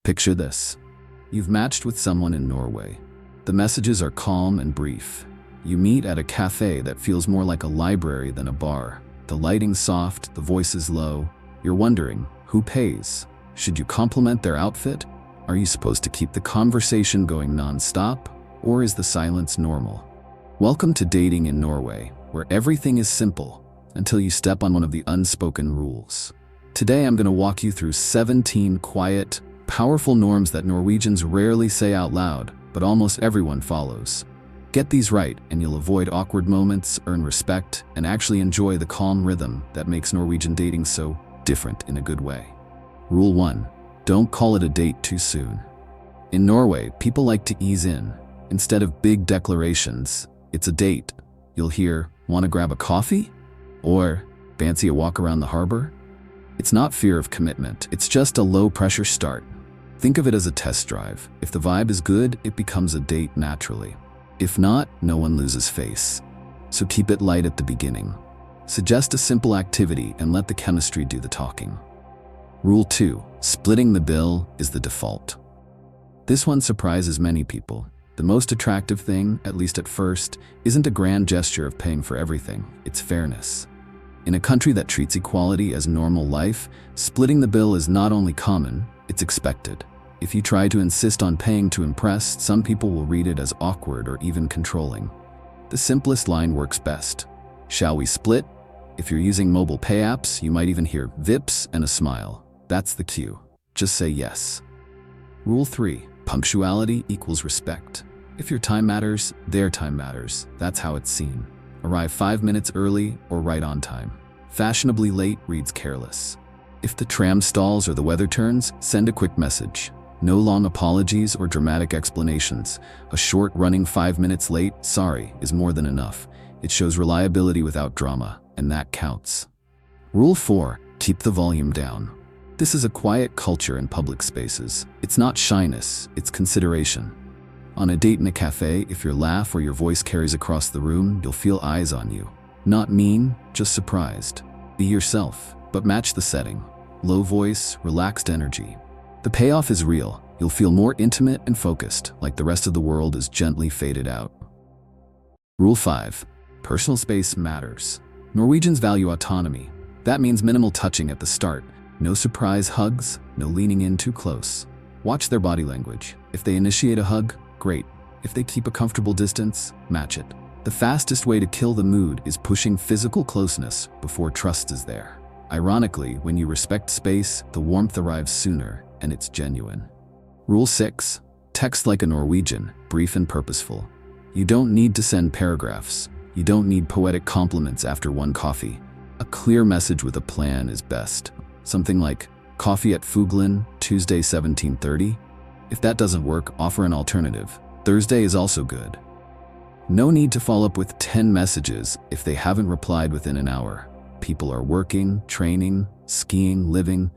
Picture this. You've matched with someone in Norway. The messages are calm and brief. You meet at a cafe that feels more like a library than a bar. The lighting's soft, the voice is low. You're wondering, who pays? Should you compliment their outfit? Are you supposed to keep the conversation going non-stop? Or is the silence normal? Welcome to dating in Norway, where everything is simple until you step on one of the unspoken rules. Today I'm going to walk you through 17 quiet, powerful norms that Norwegians rarely say out loud, but almost everyone follows. Get these right and you'll avoid awkward moments, earn respect, and actually enjoy the calm rhythm that makes Norwegian dating so different in a good way. Rule 1. Don't call it a date too soon. In Norway, people like to ease in. Instead of big declarations, it's a date. You'll hear, "Want to grab a coffee?" Or, "Fancy a walk around the harbor?" It's not fear of commitment, it's just a low-pressure start. Think of it as a test drive. If the vibe is good, it becomes a date naturally. If not, no one loses face. So keep it light at the beginning. Suggest a simple activity and let the chemistry do the talking. Rule 2. Splitting the bill is the default. This one surprises many people. The most attractive thing, at least at first, isn't a grand gesture of paying for everything, it's fairness. In a country that treats equality as normal life, splitting the bill is not only common, it's expected. If you try to insist on paying to impress, some people will read it as awkward or even controlling. The simplest line works best. "Shall we split?" If you're using mobile pay apps, you might even hear "Vips" and a smile. That's the cue. Just say yes. Rule 3. Punctuality equals respect. If your time matters, their time matters. That's how it's seen. Arrive 5 minutes early or right on time. Fashionably late reads careless. If the tram stalls or the weather turns, send a quick message. No long apologies or dramatic explanations. A short running 5 minutes late, sorry, is more than enough. It shows reliability without drama, and that counts. Rule 4. Keep the volume down. This is a quiet culture in public spaces. It's not shyness, it's consideration. On a date in a cafe, if your laugh or your voice carries across the room, you'll feel eyes on you. Not mean, just surprised. Be yourself, but match the setting. Low voice, relaxed energy. The payoff is real. You'll feel more intimate and focused, like the rest of the world is gently faded out. Rule 5. Personal space matters. Norwegians value autonomy. That means minimal touching at the start. No surprise hugs, no leaning in too close. Watch their body language. If they initiate a hug, great. If they keep a comfortable distance, match it. The fastest way to kill the mood is pushing physical closeness before trust is there. Ironically, when you respect space, the warmth arrives sooner, and it's genuine. Rule 6. Text like a Norwegian, brief and purposeful. You don't need to send paragraphs. You don't need poetic compliments after one coffee. A clear message with a plan is best. Something like, "Coffee at Fuglin, Tuesday 17:30. If that doesn't work, offer an alternative. Thursday is also good. No need to follow up with 10 messages if they haven't replied within an hour. People are working, training, skiing, living.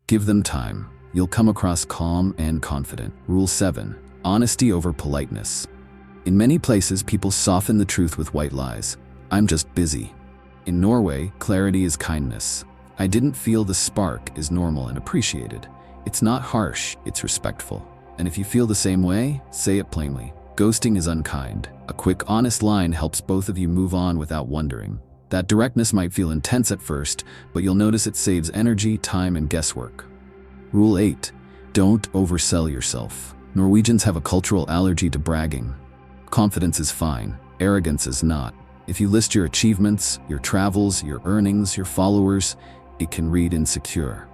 Give them time. You'll come across calm and confident. Rule 7. Honesty over politeness. In many places, people soften the truth with white lies. "I'm just busy." In Norway, clarity is kindness. "I didn't feel the spark" is normal and appreciated. It's not harsh, it's respectful. And if you feel the same way, say it plainly. Ghosting is unkind. A quick, honest line helps both of you move on without wondering. That directness might feel intense at first, but you'll notice it saves energy, time, and guesswork. Rule 8. Don't oversell yourself. Norwegians have a cultural allergy to bragging. Confidence is fine, arrogance is not. If you list your achievements, your travels, your earnings, your followers, it can read insecure.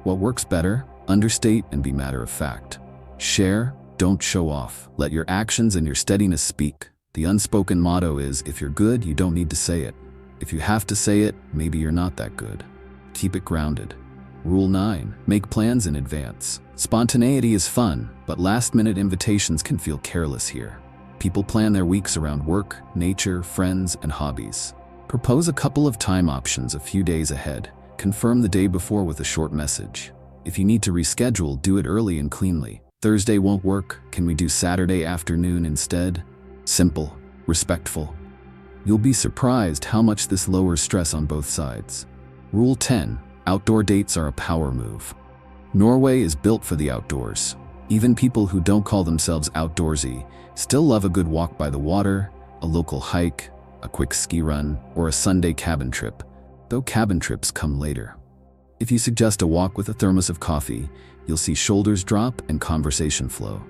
What works better? Understate and be matter of fact. Share, don't show off. Let your actions and your steadiness speak. The unspoken motto is, if you're good, you don't need to say it. If you have to say it, maybe you're not that good. Keep it grounded. Rule 9. Make plans in advance. Spontaneity is fun, but last-minute invitations can feel careless here. People plan their weeks around work, nature, friends, and hobbies. Propose a couple of time options a few days ahead. Confirm the day before with a short message. If you need to reschedule, do it early and cleanly. "Thursday won't work. Can we do Saturday afternoon instead?" Simple, respectful. You'll be surprised how much this lowers stress on both sides. Rule 10. Outdoor dates are a power move. Norway is built for the outdoors. Even people who don't call themselves outdoorsy still love a good walk by the water, a local hike, a quick ski run, or a Sunday cabin trip, though cabin trips come later. If you suggest a walk with a thermos of coffee, you'll see shoulders drop and conversation flow.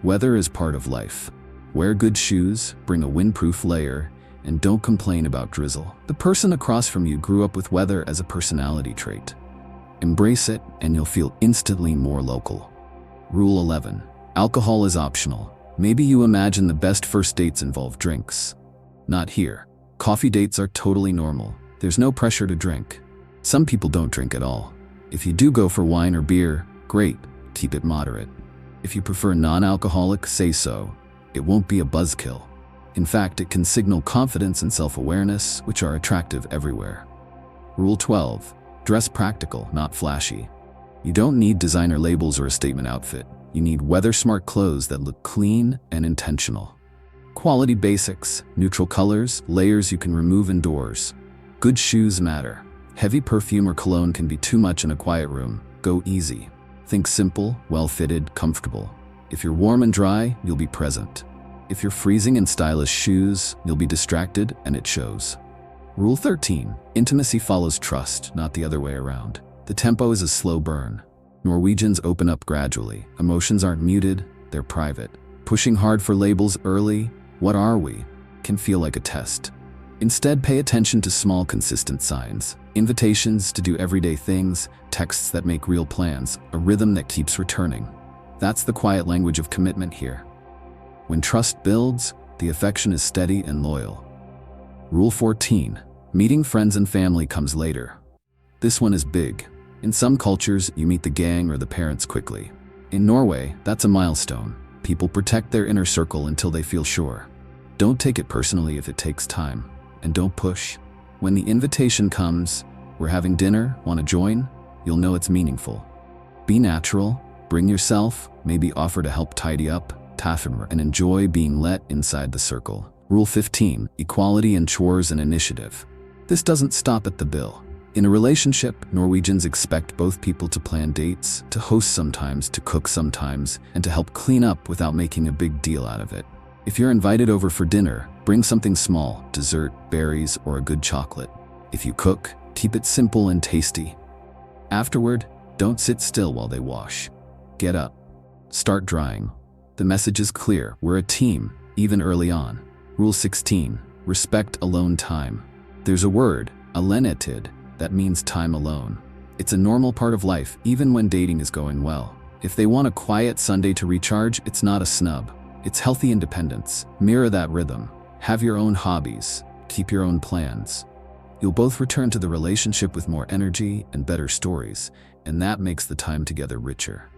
Weather is part of life. Wear good shoes, bring a windproof layer, and don't complain about drizzle. The person across from you grew up with weather as a personality trait. Embrace it, and you'll feel instantly more local. Rule 11. Alcohol is optional. Maybe you imagine the best first dates involve drinks. Not here. Coffee dates are totally normal. There's no pressure to drink. Some people don't drink at all. If you do go for wine or beer, great, keep it moderate. If you prefer non-alcoholic, say so. It won't be a buzzkill. In fact, it can signal confidence and self-awareness, which are attractive everywhere. Rule 12. Dress practical, not flashy. You don't need designer labels or a statement outfit. You need weather-smart clothes that look clean and intentional. Quality basics, neutral colors, layers you can remove indoors. Good shoes matter. Heavy perfume or cologne can be too much in a quiet room. Go easy. Think simple, well-fitted, comfortable. If you're warm and dry, you'll be present. If you're freezing in stylish shoes, you'll be distracted, and it shows. Rule 13. Intimacy follows trust, not the other way around. The tempo is a slow burn. Norwegians open up gradually. Emotions aren't muted, they're private. Pushing hard for labels early, what are we, can feel like a test. Instead, pay attention to small, consistent signs. Invitations to do everyday things, texts that make real plans, a rhythm that keeps returning. That's the quiet language of commitment here. When trust builds, the affection is steady and loyal. Rule 14. Meeting friends and family comes later. This one is big. In some cultures, you meet the gang or the parents quickly. In Norway, that's a milestone. People protect their inner circle until they feel sure. Don't take it personally if it takes time. And don't push. When the invitation comes, we're having dinner, want to join? You'll know it's meaningful. Be natural, bring yourself, maybe offer to help tidy up, and enjoy being let inside the circle. Rule 15. Equality in chores and initiative. This doesn't stop at the bill. In a relationship, Norwegians expect both people to plan dates, to host sometimes, to cook sometimes, and to help clean up without making a big deal out of it. If you're invited over for dinner, bring something small, dessert, berries, or a good chocolate. If you cook, keep it simple and tasty. Afterward, don't sit still while they wash. Get up. Start drying. The message is clear, we're a team, even early on. Rule 16. Respect alone time. There's a word, alenetid, that means time alone. It's a normal part of life, even when dating is going well. If they want a quiet Sunday to recharge, it's not a snub. It's healthy independence. Mirror that rhythm. Have your own hobbies. Keep your own plans. You'll both return to the relationship with more energy and better stories, and that makes the time together richer.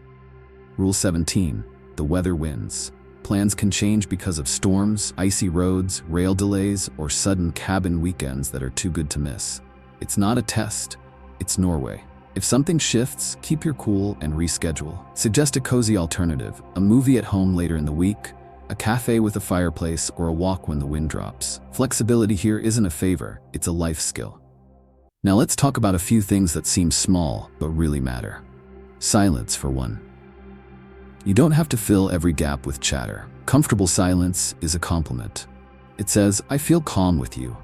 Rule 17. The weather wins. Plans can change because of storms, icy roads, rail delays, or sudden cabin weekends that are too good to miss. It's not a test. It's Norway. If something shifts, keep your cool and reschedule. Suggest a cozy alternative, a movie at home later in the week, a cafe with a fireplace, or a walk when the wind drops. Flexibility here isn't a favor, it's a life skill. Now let's talk about a few things that seem small, but really matter. Silence, for one. You don't have to fill every gap with chatter. Comfortable silence is a compliment. It says, I feel calm with you.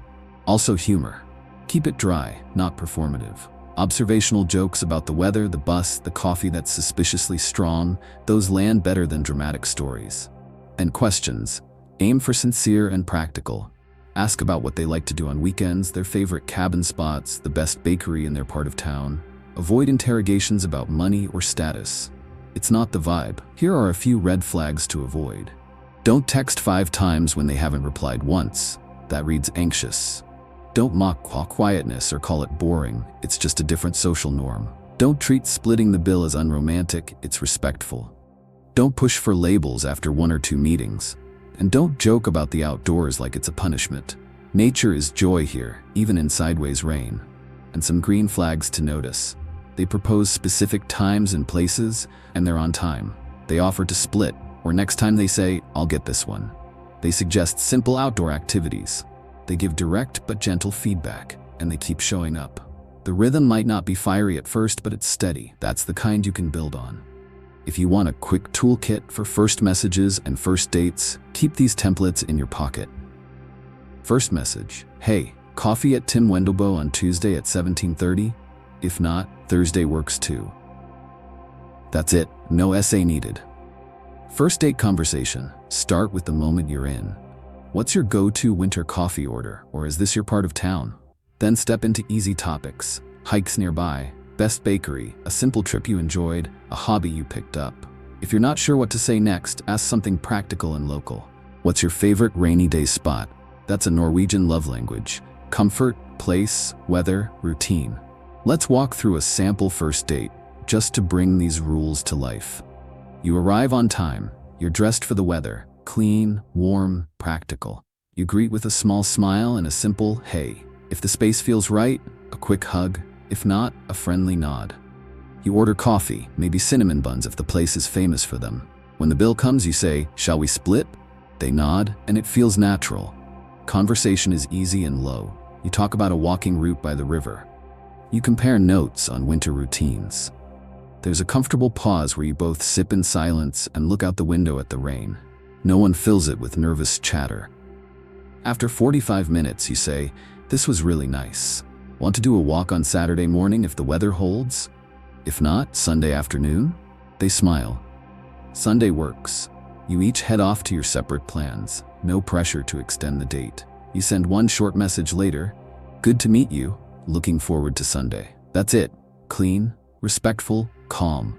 Also humor. Keep it dry, not performative. Observational jokes about the weather, the bus, the coffee that's suspiciously strong, those land better than dramatic stories. And questions. Aim for sincere and practical. Ask about what they like to do on weekends, their favorite cabin spots, the best bakery in their part of town. Avoid interrogations about money or status. It's not the vibe. Here are a few red flags to avoid. Don't text 5 times when they haven't replied once. That reads anxious. Don't mock quietness or call it boring. It's just a different social norm. Don't treat splitting the bill as unromantic. It's respectful. Don't push for labels after 1 or 2 meetings. And don't joke about the outdoors like it's a punishment. Nature is joy here, even in sideways rain. And some green flags to notice. They propose specific times and places, and they're on time. They offer to split, or next time they say, I'll get this one. They suggest simple outdoor activities. They give direct but gentle feedback, and they keep showing up. The rhythm might not be fiery at first, but it's steady. That's the kind you can build on. If you want a quick toolkit for first messages and first dates, keep these templates in your pocket. First message: hey, coffee at Tim Wendelbo on Tuesday at 17:30? If not, Thursday works too. That's it, no essay needed. First date conversation: start with the moment you're in. What's your go-to winter coffee order, or is this your part of town? Then step into easy topics: hikes nearby, best bakery, a simple trip you enjoyed, a hobby you picked up. If you're not sure what to say next, ask something practical and local. What's your favorite rainy day spot? That's a Norwegian love language. Comfort, place, weather, routine. Let's walk through a sample first date, just to bring these rules to life. You arrive on time. You're dressed for the weather. Clean, warm, practical. You greet with a small smile and a simple hey. If the space feels right, a quick hug. If not, a friendly nod. You order coffee, maybe cinnamon buns if the place is famous for them. When the bill comes, you say, "Shall we split?" They nod, and it feels natural. Conversation is easy and low. You talk about a walking route by the river. You compare notes on winter routines. There's a comfortable pause where you both sip in silence and look out the window at the rain. No one fills it with nervous chatter. After 45 minutes, you say, "This was really nice. Want to do a walk on Saturday morning if the weather holds? If not, Sunday afternoon?" They smile. Sunday works. You each head off to your separate plans. No pressure to extend the date. You send one short message later: "Good to meet you. Looking forward to Sunday." That's it. Clean, respectful, calm.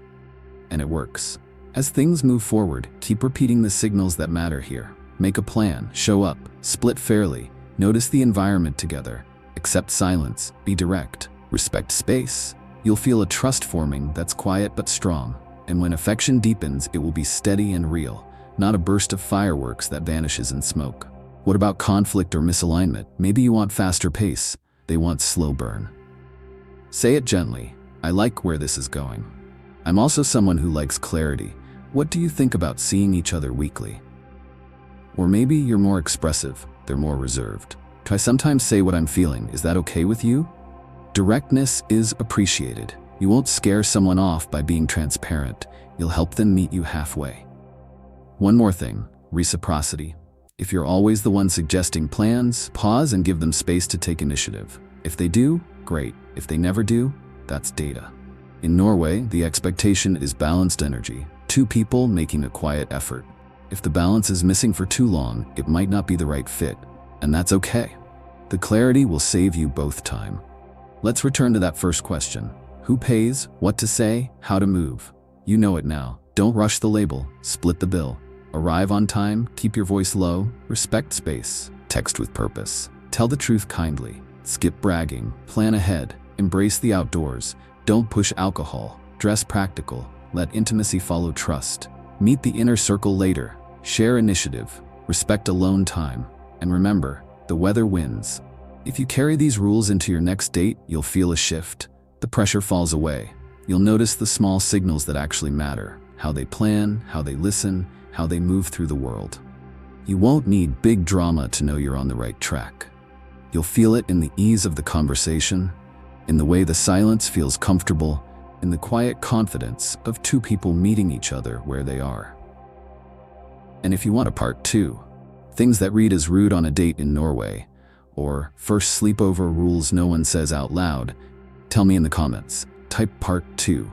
And it works. As things move forward, keep repeating the signals that matter here. Make a plan, show up, split fairly, notice the environment together, accept silence, be direct, respect space. You'll feel a trust forming that's quiet but strong. And when affection deepens, it will be steady and real, not a burst of fireworks that vanishes in smoke. What about conflict or misalignment? Maybe you want faster pace. They want slow burn. Say it gently: "I like where this is going. I'm also someone who likes clarity. What do you think about seeing each other weekly?" Or maybe you're more expressive, they're more reserved. "I sometimes say what I'm feeling. Is that okay with you?" Directness is appreciated. You won't scare someone off by being transparent. You'll help them meet you halfway. One more thing: reciprocity. If you're always the one suggesting plans, pause and give them space to take initiative. If they do, great. If they never do, that's data. In Norway, the expectation is balanced energy, two people making a quiet effort. If the balance is missing for too long, it might not be the right fit, and that's okay. The clarity will save you both time. Let's return to that first question. Who pays, what to say, how to move? You know it now. Don't rush the label, split the bill. Arrive on time, keep your voice low, respect space, text with purpose. Tell the truth kindly, skip bragging, plan ahead, embrace the outdoors. Don't push alcohol, dress practical, let intimacy follow trust. Meet the inner circle later, share initiative, respect alone time. And remember, the weather wins. If you carry these rules into your next date, you'll feel a shift. The pressure falls away. You'll notice the small signals that actually matter: how they plan, how they listen, how they move through the world. You won't need big drama to know you're on the right track. You'll feel it in the ease of the conversation, in the way the silence feels comfortable, in the quiet confidence of two people meeting each other where they are. And if you want a part 2, things that read as rude on a date in Norway, or first sleepover rules no one says out loud, tell me in the comments. Type part 2.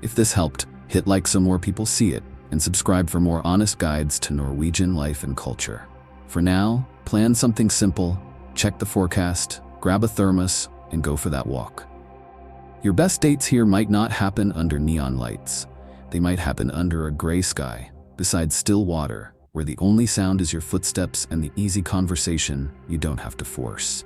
If this helped, hit like so more people see it, and subscribe for more honest guides to Norwegian life and culture. For now, plan something simple, check the forecast, grab a thermos, and go for that walk. Your best dates here might not happen under neon lights. They might happen under a gray sky, beside still water, where the only sound is your footsteps and the easy conversation you don't have to force.